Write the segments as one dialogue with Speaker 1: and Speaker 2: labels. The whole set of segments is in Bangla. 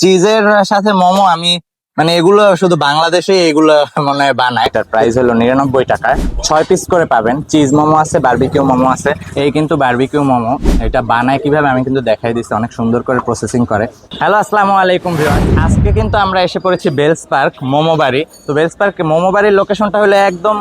Speaker 1: চিজের সাথে মোমো আমি মানে এগুলো শুধু বাংলাদেশে এগুলো মানে বানায়। এটার প্রাইস হলো 99 টাকা। 6 পিস করে পাবেন। চিজ মোমো আছে, বারবিকিউ মোমো আছে। এই কিন্তু বারবিকিউ মোমো। এটা বানায় কিভাবে আমি কিন্তু দেখাই দিচ্ছি, অনেক সুন্দর করে প্রসেসিং করে। হ্যালো, আসসালামু আলাইকুম ভিউয়ার। আজকে কিন্তু আমরা এসে পড়েছি বেলস পার্ক মোমো বাড়ি। তো বেলস পার্ক মোমো বাড়ির লোকেশনটা হলো একদম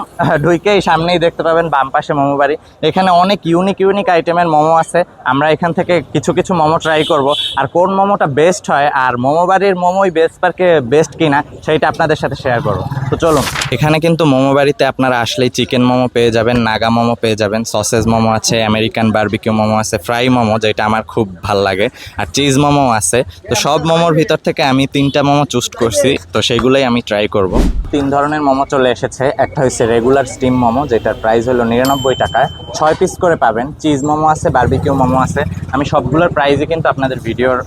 Speaker 1: ঢুকেই সামনেই দেখতে পাবেন বাম পাশে মোমো বাড়ি। এখানে অনেক ইউনিক আইটেমের মোমো আছে। আমরা এখান থেকে কিছু কিছু মোমো ট্রাই করব, আর কোন মোমোটা বেস্ট হয় আর মোমো বাড়ির মোমোই বেলস পার্কে বেস্ট কিনা সেইটা আপনাদের সাথে শেয়ার করব। তো চলুন। এখানে কিন্তু মোমো বাড়িতে আপনারা আসলেই চিকেন মোমো পেয়ে যাবেন, নাগা মোমো পেয়ে যাবেন, সসেজ মোমো আছে, আমেরিকান বারবিকিউ মোমো আছে, ফ্রাই মোমো যেটা আমার খুব ভাল লাগে, আর চিজ মোমো আছে। তো সব মোমোর ভিতর থেকে আমি 3টা মোমো চুজ করছি, তো সেগুলোই আমি ট্রাই করব। 3 ধরনের মোমো চলে এসেছে। একটা হচ্ছে রেগুলার স্টিম মোমো, যেটার প্রাইস হলো 99 টাকায়। 6 পিস করে পাবেন। চিজ মোমো আছে, বারবিকিউ মোমো আছে। আমি সবগুলোর প্রাইসই কিন্তু আপনাদের ভিডিওর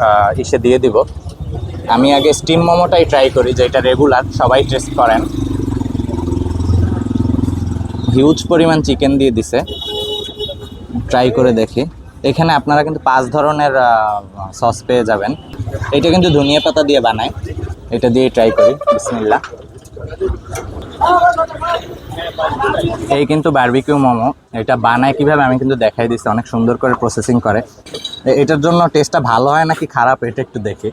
Speaker 1: ইসে দিয়ে দিব। আমি আগে স্টিম মোমোটাই ট্রাই করি, যেটা রেগুলার সবাই টেস্ট করেন। হিউজ পরিমাণ চিকেন দিয়ে দিছে, ট্রাই করে দেখি। এখানে আপনারা কিন্তু 5 ধরনের সস পেয়ে যাবেন। এটা কিন্তু ধনিয়া পাতা দিয়ে বানায়, এটা দিয়ে ট্রাই করি। বিসমিল্লাহ। এই কিন্তু বারবিকিউ মোমো। এটা বানায় কিভাবে আমি কিন্তু দেখাই দিচ্ছি, অনেক সুন্দর করে প্রসেসিং করে। এটার জন্য টেস্টটা ভালো হয় নাকি খারাপ এটা একটু দেখি।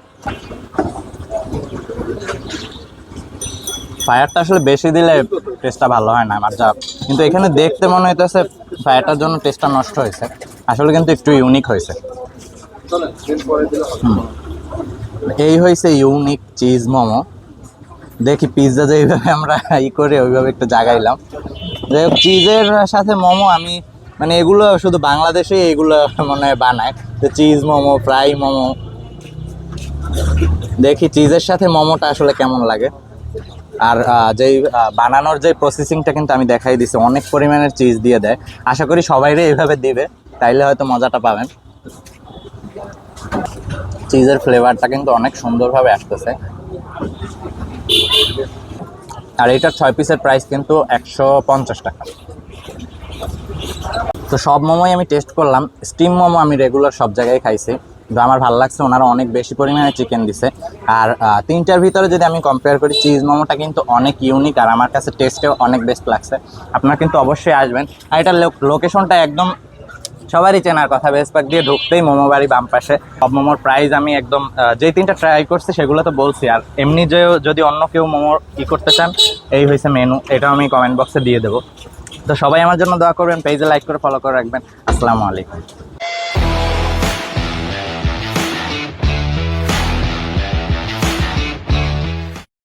Speaker 1: ফায়ারটা আসলে বেশি দিলে টেস্টটা ভালো হয় না আমার যা, কিন্তু এখানে দেখতে মনে হইতেছে ফায়ারটার জন্য টেস্টটা নষ্ট হয়েছে। আসলে কিন্তু একটু ইউনিক হয়েছে। এই হয়েছে ইউনিক চিজ মোমো। দেখি পিৎজা যেইভাবে আমরা করে ওইভাবে একটু জাগাইলাম। যাই হোক, চিজের সাথে মোমো আমি মানে এগুলো শুধু বাংলাদেশে এগুলো মানে বানায়, যে চিজ মোমো, ফ্রাই মোমো। দেখি চিজের সাথে মোমোটা আসলে কেমন লাগে। আর যেই বানানোর যে প্রসেসিংটা কিন্তু আমি দেখাই দিছি, অনেক পরিমাণের চিজ দিয়ে দেয়। আশা করি সবাইরে এইভাবে দিবে, তাইলে হয়তো মজাটা পাবেন। চিজের ফ্লেভারটা কিন্তু অনেক সুন্দরভাবে আসতেছে। আর এটার 6 পিসের প্রাইস কিন্তু 150 টাকা। তো সব মোমোই আমি টেস্ট করলাম। স্টিম মোমো আমি রেগুলার সব জায়গায় খাইছি, কিন্তু আমার ভালো লাগছে, ওনারা অনেক বেশি পরিমাণে চিকেন দিছে। আর 3টার ভিতরে যদি আমি কম্পেয়ার করি, চিজ মোমোটা কিন্তু অনেক ইউনিক আর আমার কাছে টেস্টেও অনেক বেস্ট লাগছে। আপনারা কিন্তু অবশ্যই আসবেন। আর এটার লোকেশনটা একদম সবারই চেনার কথা। বেলস পার্ক দিয়ে ঢুকতেই মোমো বাড়ি বাম পাশে। সব মোমোর প্রাইস আমি একদম যেই 3টা ট্রাই করছি সেগুলো তো বলছি। আর এমনি যে যদি অন্য কেউ মোমো করতে চান, এই হয়েছে মেনু, এটাও আমি কমেন্ট বক্সে দিয়ে দেবো। তো সবাই আমার জন্য দোয়া করবেন, পেজে লাইক করে ফলো করে রাখবেন। আসসালামু আলাইকুম।